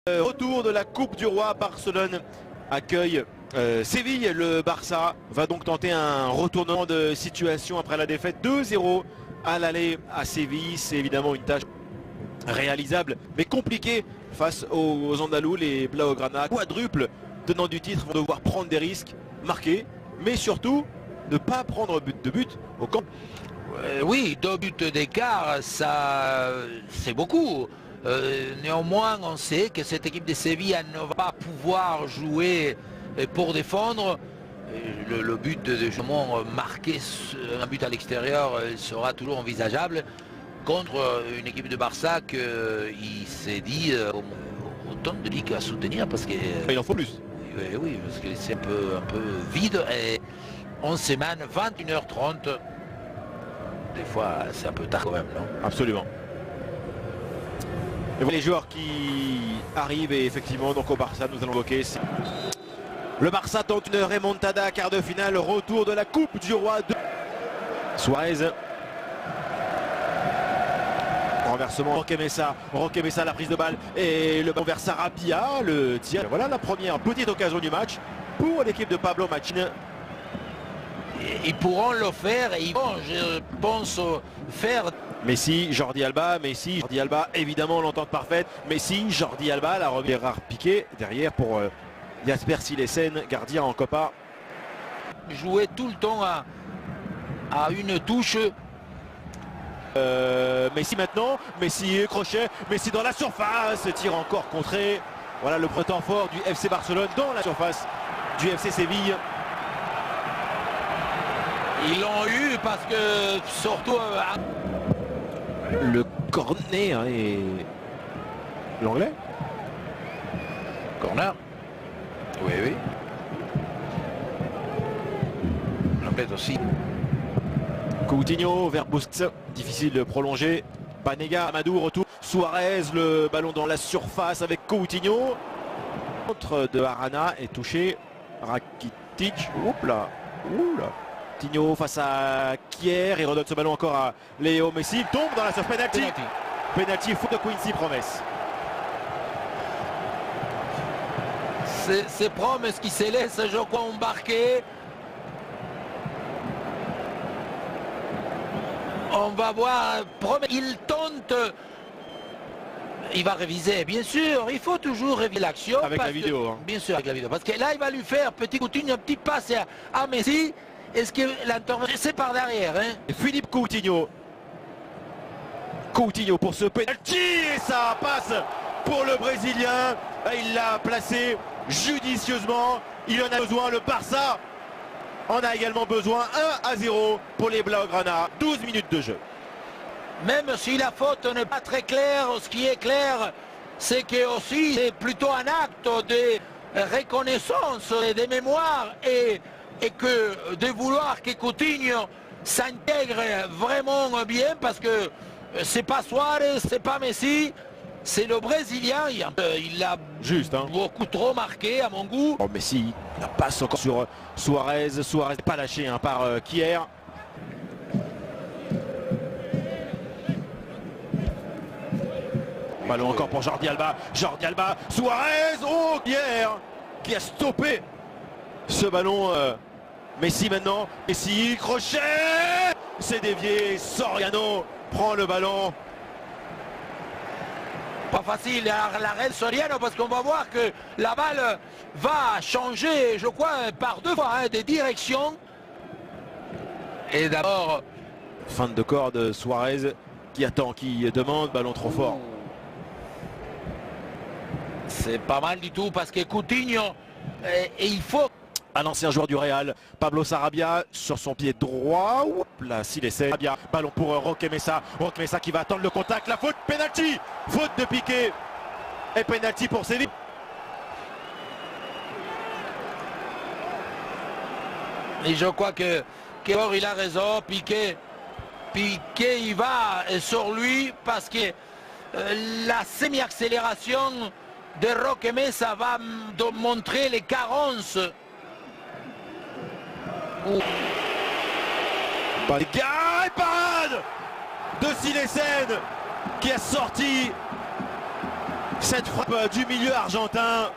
Retour de la Coupe du Roi, Barcelone accueille Séville. Le Barça va donc tenter un retournement de situation après la défaite 2-0 à l'aller à Séville. C'est évidemment une tâche réalisable mais compliquée face aux Andalous. Les Blaugrana, quadruple tenant du titre, vont devoir prendre des risques, marquer, mais surtout ne pas prendre de but au camp. Oui, 2 buts d'écart, ça c'est beaucoup. Néanmoins, on sait que cette équipe de Séville ne va pas pouvoir jouer pour défendre. Le but de justement marquer un but à l'extérieur sera toujours envisageable contre une équipe de Barça qu'il s'est dit autant de ligues à soutenir parce que il en faut plus. Oui, parce que c'est un peu vide. Et 11 semaines, 21h30. Des fois, c'est un peu tard quand même, non? Absolument. Et voilà les joueurs qui arrivent et effectivement donc au Barça nous allons évoquer. Le Barça tente une remontada, quart de finale, retour de la Coupe du Roi de Suarez. Renversement, Roque Mesa, la prise de balle et le ballon vers Sarabia, le tir. Voilà la première petite occasion du match pour l'équipe de Pablo Machin. Ils pourront le faire et ils vont, je pense, faire. Messi, Jordi Alba, évidemment l'entente parfaite. Messi, Jordi Alba, la remise rare piqué derrière pour Jasper Silesen, gardien en Copa. Jouer tout le temps à une touche. Messi maintenant, Messi crochet, Messi dans la surface, tir encore contré. Voilà le temps fort du FC Barcelone dans la surface du FC Séville. Ils l'ont eu parce que surtout le cornet hein, et l'anglais. Corner. Oui. L'anglais aussi. Coutinho vers Busquets, difficile de prolonger. Banega, Amadou, retour. Suarez, le ballon dans la surface avec Coutinho. Contre de Arana est touché. Rakitic. Oula. Coutinho face à Kier. Il redonne ce ballon encore à Léo Messi. Il tombe dans la surface. Penalty, faute de Quincy, promesse. C'est promesse qui se laisse, je crois, embarquer. On va voir. Il tente. Il va réviser, bien sûr. Il faut toujours réviser l'action. Avec la vidéo. Hein. Bien sûr, avec la vidéo. Parce que là, il va lui faire petit Coutinho, un petit passe à Messi. Est-ce que l'intervention, c'est par derrière hein? Philippe Coutinho. Coutinho pour ce penalty. Et ça passe pour le Brésilien. Il l'a placé judicieusement. Il en a besoin. Le Barça en a également besoin. 1-0 pour les Blaugrana. 12 minutes de jeu. Même si la faute n'est pas très claire, ce qui est clair, c'est que aussi c'est plutôt un acte de reconnaissance, de mémoire et que de vouloir que Coutinho s'intègre vraiment bien parce que c'est pas Suarez, c'est pas Messi, c'est le Brésilien. Il a juste, hein. Beaucoup trop marqué à mon goût. Oh, Messi, la passe encore sur Suarez. Suarez pas lâché hein, par Kier. Ballon encore pour Jordi Alba. Suarez, oh Kier qui a stoppé ce ballon. Messi maintenant. Messi, crochet. C'est dévié. Soriano prend le ballon. Pas facile l'arrêt Soriano parce qu'on va voir que la balle va changer, je crois, par 2 fois hein, des directions. Et d'abord... Fin de corps de Suarez qui attend, qui demande, ballon trop fort. C'est pas mal du tout parce que Coutinho, et il faut... Un ancien joueur du Real, Pablo Sarabia sur son pied droit. Là, s'il essaie. Sarabia, ballon pour Roque Mesa. Roque Mesa qui va attendre le contact. La faute, penalty. Faute de Piqué. Et penalty pour Séville. Et je crois que il a raison. Piqué, il va sur lui parce que la semi-accélération de Roque Mesa va montrer les carences. Parade de Silesen qui a sorti Cette frappe du milieu argentin.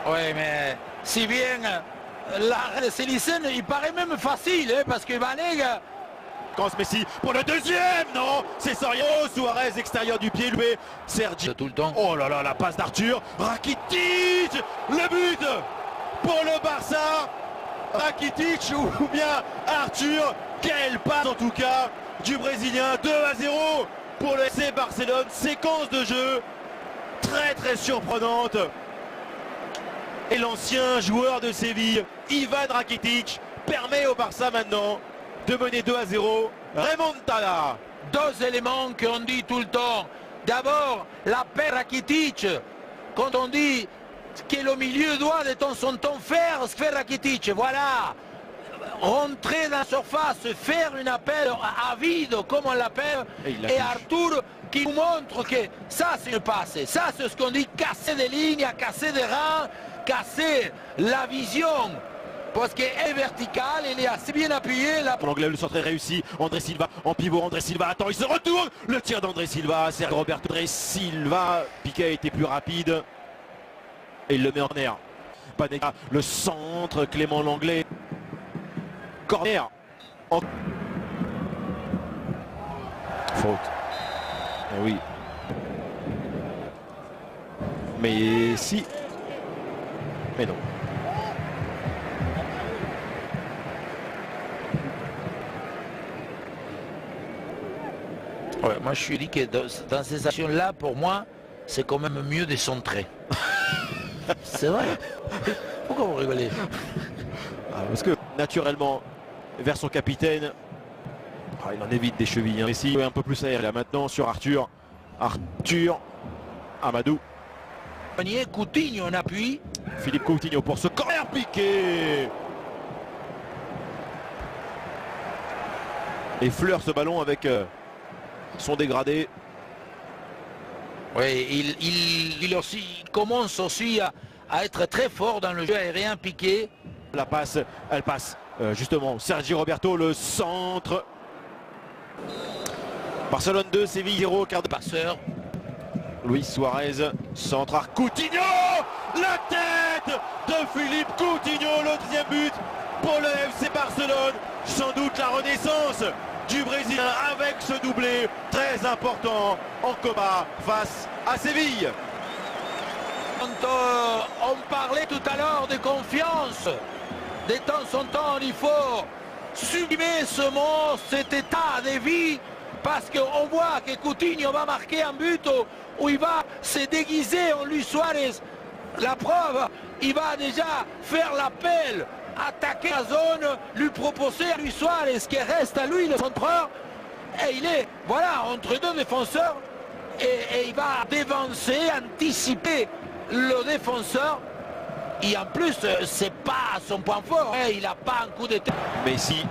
Oui, mais si bien l'arrêt de Célicène, il paraît même facile, hein, parce que Banega... Quand Messi pour le deuxième, non, c'est Soria. Suarez extérieur du pied, loué. Sergi. Tout le temps. Oh là là, la passe d'Arthur. Rakitic, le but pour le Barça. Rakitic ou bien Arthur. Quelle passe en tout cas du Brésilien. 2-0 pour le FC Barcelone. Séquence de jeu très très surprenante. Et l'ancien joueur de Séville, Ivan Rakitic, permet au Barça maintenant de mener 2-0. Remontada. Deux éléments qu'on dit tout le temps. D'abord, la paire Rakitic. Quand on dit que le milieu doit de temps en temps faire ce que fait Rakitic, voilà. Rentrer dans la surface, faire une appel à vide, comme on l'appelle. Et Arthur qui nous montre que ça c'est une passe. Ça c'est ce qu'on dit, casser des lignes, casser des rangs, casser la vision. Parce qu'elle est verticale, elle est assez bien appuyée. L'anglais, le centre est réussi. André Silva en pivot. André Silva, attends, il se retourne. Le tir d'André Silva. Sergio Roberto. André Silva. Piqué a été plus rapide. Et il le met en air. Panega, le centre. Clément Langlais. Corner. Faute. Eh oui. Mais si. Mais non. Ouais, moi je suis dit que dans ces actions-là, pour moi, c'est quand même mieux de centrer. C'est vrai. Pourquoi vous rigolez? Parce que naturellement, vers son capitaine, il en évite des chevilles. Hein. Messi un peu plus aérien. Là maintenant sur Arthur. Arthur. Amadou. Coutinho en appui. Philippe Coutinho pour ce corner piqué. Et fleure ce ballon avec son dégradé. Oui, il aussi commence aussi à être très fort dans le jeu aérien piqué. La passe, elle passe justement. Sergi Roberto, le centre. Barcelone 2, Séville 0, quart de passeur. Luis Suarez, centre à Coutinho. La tête de Philippe Coutinho, le deuxième but pour le FC Barcelone. Sans doute la renaissance du Brésilien avec ce doublé très important en Copa face à Séville. Quand on parlait tout à l'heure de confiance, de temps en temps il faut sublimer ce mot, cet état de vie, parce qu'on voit que Coutinho va marquer un but où il va se déguiser en Luis Suarez. La preuve, il va déjà faire l'appel, attaquer la zone, lui proposer à Luis Suarez qui reste à lui le centreur. Et il est, voilà, entre deux défenseurs et il va dévancer, anticiper le défenseur. Et en plus, c'est pas son point fort, hein. Il n'a pas un coup de tête. Messi,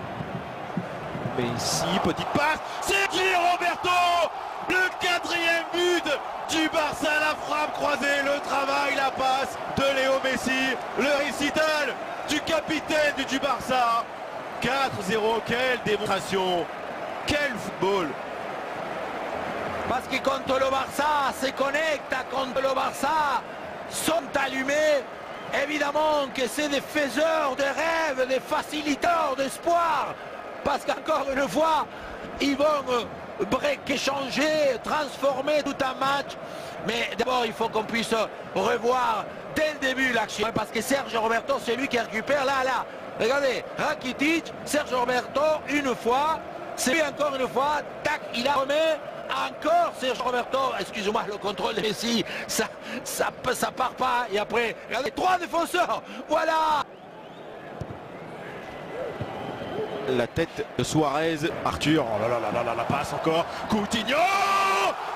petite passe, Sergi Roberto, le quatrième but du Barça, la frappe croisée, le travail, la passe de Léo Messi, le récital du capitaine du Barça. 4-0, quelle démonstration, quel football. Parce que quand le Barça se connecte, quand le Barça sont allumés, évidemment que c'est des faiseurs de rêves, des facilitateurs d'espoir. Parce qu'encore une fois, ils vont changer, transformer tout un match. Mais d'abord, il faut qu'on puisse revoir dès le début l'action. Parce que Sergio Roberto, c'est lui qui récupère là. Regardez, Rakitic, Sergio Roberto, une fois. C'est lui encore une fois. Tac, il la remet. Encore Sergio Roberto, excusez-moi, le contrôle de Messi, ça part pas. Et après, regardez, 3 défenseurs, voilà. La tête de Suarez, Arthur, oh là là, la passe encore, Coutinho,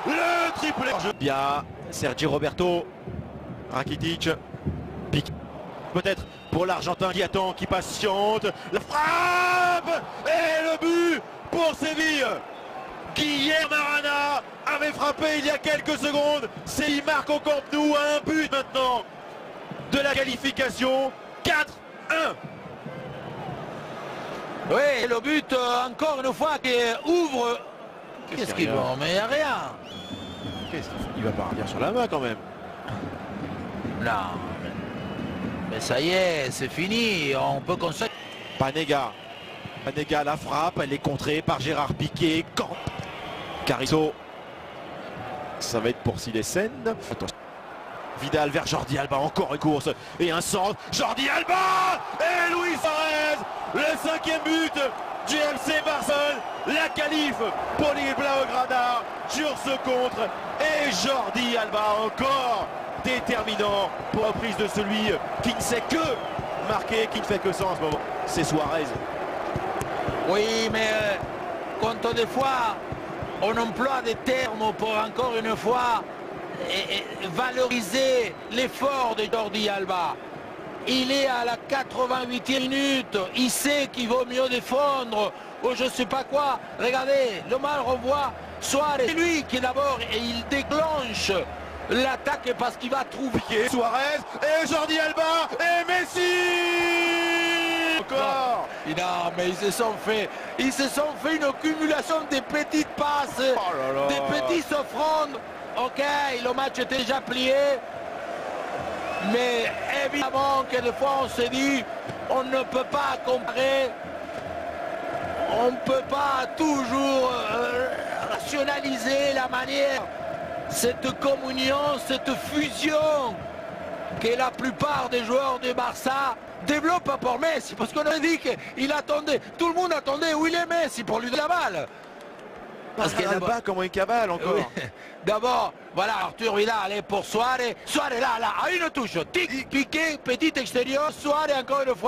le triplé. Bien, Sergi Roberto, Rakitic, pique. Peut-être pour l'Argentin qui attend, qui patiente, la frappe et le but pour Séville. Guillermo Arana avait frappé il y a quelques secondes. Séville marque au Camp Nou, un but maintenant de la qualification, 4-1. Oui, le but encore une fois qui ouvre. Qu'est-ce qu'il va? Mais il n'y a rien. Qu'est-ce qu'il fait? Il va pas revenir sur la main quand même. Non. Mais ça y est, c'est fini. On peut consacrer. Panega. Panega la frappe, elle est contrée par Gérard Piqué. Camp. Carrizo. Ça va être pour Silesen. Attention. Vidal vers Jordi Alba, encore une course et un centre. Jordi Alba et Luis Suarez, le 5e but du FC Barcelone, la qualif pour les Blaugrana sur ce contre. Et Jordi Alba encore déterminant pour reprise de celui qui ne sait que marquer, qui ne fait que ça en ce moment. C'est Suarez. Oui, mais quand des fois on emploie des termes pour encore une fois et valoriser l'effort de Jordi Alba. Il est à la 88e minute, il sait qu'il vaut mieux défendre ou je sais pas quoi. Regardez, le mal revoit Suarez, c'est lui qui d'abord et il déclenche l'attaque parce qu'il va trouver Suarez et Jordi Alba et Messi encore. Non, mais ils se sont fait une accumulation de petites passes, des petites offrandes. Ok, le match était déjà plié, mais évidemment que des fois on se dit on ne peut pas comparer, on ne peut pas toujours rationaliser la manière, cette communion, cette fusion que la plupart des joueurs de Barça développent pour Messi, parce qu'on a dit qu'il attendait, tout le monde attendait où il est Messi pour lui donner la balle. Parce qu'elle là-bas, comment il cabale encore. Oui. D'abord, voilà, Arthur Vidal est pour Suarez. Suarez là, à une touche. Tic, piqué, petit extérieur. Suarez encore une fois.